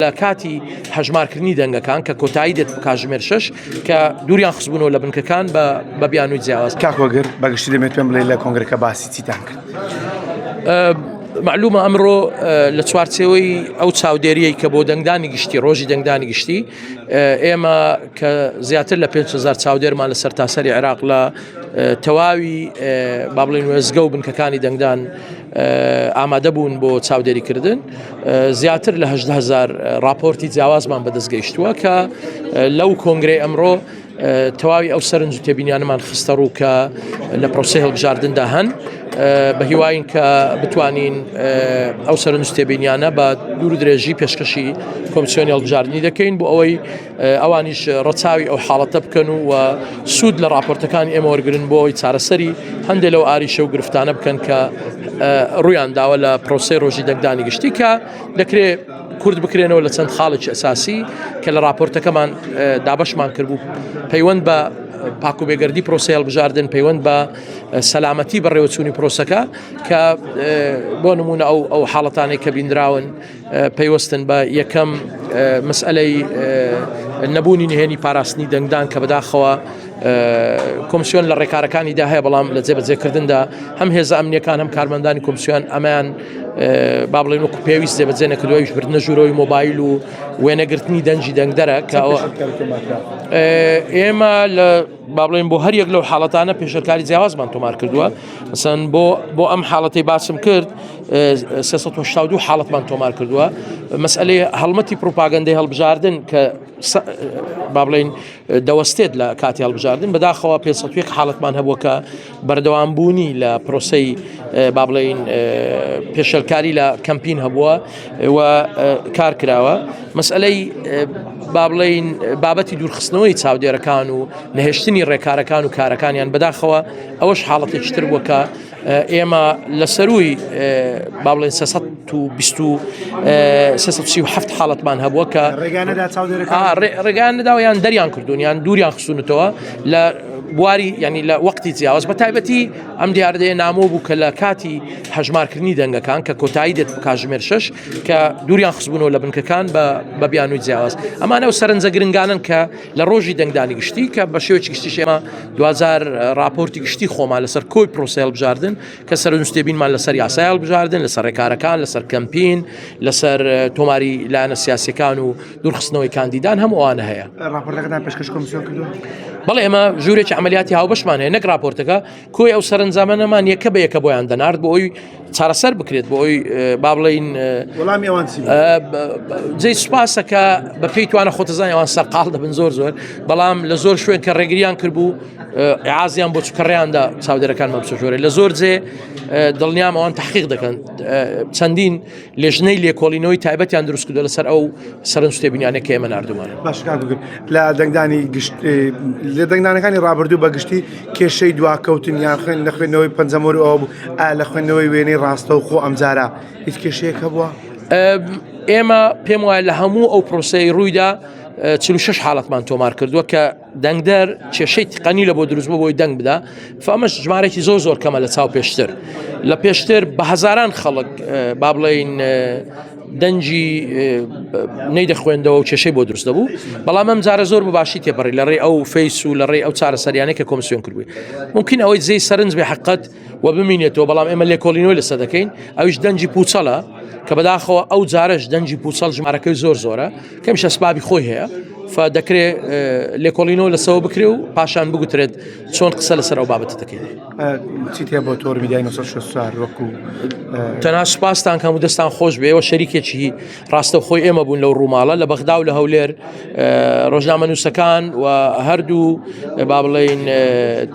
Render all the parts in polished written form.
لە کاتی هەژمارکردنی دەنگەکان کە کۆتایی دێت بە کاتژمێر 6 کە دووریان خستبوونەوە لە بنکەکان بە بیانووی جیاواز. کاکوەگەر بەگشتی دەمێت پێم بڵێ لە کۆنگرەکە باسی چیتان کرد؟ معلومە ئەمڕۆ لە چوارچێوەی ئەو چاودێریەی کە بۆ دەنگدانی گشتی ڕۆژی دەنگدانی گشتی ئێمە کە زیاتر لە 5,000 چاودێرمان لە سەرتاسەری عێراق لە تەواوی با بڵێن وێزگە و بنکەکانی دەنگدان ئامادە بوون بۆ چاودێریکردن، زیاتر لە 18,000 راپۆرتی جیاوازمان بەدەستگەیشتووە کە لەو کۆنگرەی ئەمڕۆ تەواوی ئەو سەرنج و تێبینیانمان خستە ڕوو کە لە پرۆسەی هەڵبژاردندا هەن بە هیواین کە بتوانین ئەو سەرنج و تێبینیانە بە دوور و درێژی پێشکەشی کۆمیسیۆنی هەڵبژاردننی دەکەین بۆ ئەوەی ئەوانیش ڕەچاوی ئەو حاڵەتە بکەن و سوود لە راپۆرتەکانی ئێمە وەرگرن بۆ ئەوی چارەسەری هەندێک لەو ئاریشە و گرفتانە بکەن کە ڕوویان داوە لە پرۆسەی ڕۆژی دەنگدانی گشتی کە دەکرێت کورد بکرێنەوە لە چەند خاڵێکی ئەساسی کە لە راپۆرتەکەمان دابەشمان کردبوو پەیوەند بە پاک و بێگەردی پرۆسەی هەڵبژاردن، پەیوەند بە سەلامەتی بەڕێوەچوونی پرۆسەکە کە بۆ نمونە ئەو حاڵەتانەی کە بیندراون پەیوەستن بە یەکەم مەسئلەی نەبوونی نهێنی پاراستنی دەنگدان کە بەداخەوە کۆمیسیۆن لە ڕێکارەکانیدا هەیە بەڵام لە جێبەجێکردندا هەم هێزە ئەمنیەکان هەم کارمەندانی کۆمیسیۆن ئەمان با بڵێن وەکو پێویست جێبەجێ نەکردووەویش بردنە ژوورەوەی مۆبایل و وێنەگرتنی دەنجی دەنگدەرە کە ئێمە لە با بڵێن بۆ هەر یەک لەو حاڵەتانە پێشەرکاری جیاوازمان تۆمار کردووە. مەسەن بۆ ئەم حاڵەتی باسم کرد 382 حاڵەتمان تۆمار کردووە. مەسئلەی هەڵمەتی پروپاگەندەی هەڵبژاردن کە با بڵێن دەوەستێت لە کاتی هەڵبژاردن بەداخەوە 501 حاڵەتمان هەبووە کە بەردەوامبوونی لە پرۆسەی با بڵێن پێشەرکاری لە کەمپین هەبووە و کار کراوە. مەسئلەی با بڵێن بابەتی دوورخستنەوەی چاودێرەکان و نەهێشتنی ڕێکارەکان و کارەکانیان بەداخەوە ئەوەش حاڵەتێکی تر بووە کە ئێمە لە سەروی با بڵێن 337 حاڵەتمان هەبووە کە ڕێگان نەداوە یان دەریان کردوون یان دووریان خستوونەتەوە لە بواری ینی لە وەقتی جیاواز بە تایبەتی ئەم دیاردەیە نامۆ بوو کە لە کاتی هەژمارکردنی دەنگەکان کە کۆتایی دێت بە کاتژمێر 6 کە دووریان خستبوونەوە لە بنکەکان بە بیانووی جیاواز. ئەمانە و سەرنجە گرنگانن کە لە ڕۆژی دەنگدانی گشتی کە بە شێوەیەکی گشتیش ئێمە 2000 راپۆرتی گشتی خۆمان لەسەر کۆی پرۆسەی هەڵبژاردن کە سەرنج و تێبینمان لەسەر یاسای هەڵبژاردن، لەسەر ڕێکارەکان، لەسەر کەمپین، لەسەر تۆماری لایەنە سیاسیەکان و دوورخستنەوەی کاندیدان هەموو ئەوانە هەیە. راپۆرتەکەتان پێشکەش کۆمیسیۆن کردووە؟ بەڵێ ئێمە ژوورێکی عملیاتی هاوبەشمان هەیە، نەک راپۆرتەکە کۆی ئەو سەرنجامەنەمان یەکە بە یەکە بۆیان دەنارد بۆ ئەوی چارەسەر بکرێت بۆ ئەوی با بڵێن وەڵامی ئەوان چی جێی سوپاسەکە بە پێی توانە خۆتەزانانی ئەوان سەرقاڵ دەبن زۆر بەڵام لە زۆر شوێن کە ڕێگریان کردبوو عازیان بۆ چکەڕیاندا چاودێرەکانمان بچۆرە لە زۆر جێ دڵنیام ئەوان تحقیق دەکەن چەندین لێژنەی لێکۆڵینەوەی تایبەتیان دروست کردووە لەسەر ئەو سەرنج و تێبینیانە کە ئێمە نردومانە. باش کاکوگەر لە دەنگدانی لە دەنگدانەکانی ڕابردوو بەگشتی کێشەی دواکەوتن یان لە خوێندنەوەی پەنجەمۆر ئەوە بوو لە خوێندنەوەی وێنەی ڕاستە و خۆ ئەمجارە هیچ کێشەیەک هەبووە؟ ئێمە پێم وایە لە هەموو ئەو پرۆسەی ڕوویدا 46 حاڵەتمان تۆمار کردووە کە دەنگدەر کێشەی تقنی لە بۆ دروست بۆی دەنگ بدا فەمەش ژمارەی زۆر کەمە لە چاو پێشتر لە پێشتر بە هەزاران خەڵک با بڵێن دەنجی نەیدەخوێندەوە و کێشەی بۆ دروست دەبوو بەڵام ئەم جارە زۆر بەباشی تێپەڕی لە ڕێی ئەو فەیس و لە ڕێی ئەو چارەسەریانەی کە کۆمیسیۆن کردووی ممکن ئەوەی جێی سەرنج بێ حقیقەت و بمینێتەوە بەڵام ئێمە لێکۆڵینەوەی لەسەر دەکەین ئەویش دەنجی پوچەڵە کە بەداخەوە ئەو جارەش دەنجی پوچەڵ ژمارەکەی زۆرە کەمیش ئەسبابی خۆی هەیە فدەکرێت لێکۆڵینەوە لەسەوە بکرێ و پاشان بگوترێت چۆن قسە لەسەر ئەو بابەتە دەکەین. چیتە بۆ تۆر میدیای 1964 وەکو تەنها سوپاستان کەم و دەستان خۆش بێ ئەوە شەریکێکی ڕاستەوخۆی ئێمە بوون لەو ڕووماڵە لە بەغدا و لە هەولێر ڕۆژنامەنووسەکان و هەردوو با بڵێن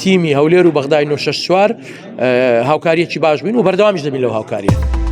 تیمی هەولێر و بەغدای 964 هاوکاریەکی باش بووین و بەردەوامیش دەبین لەو هاوکاریە.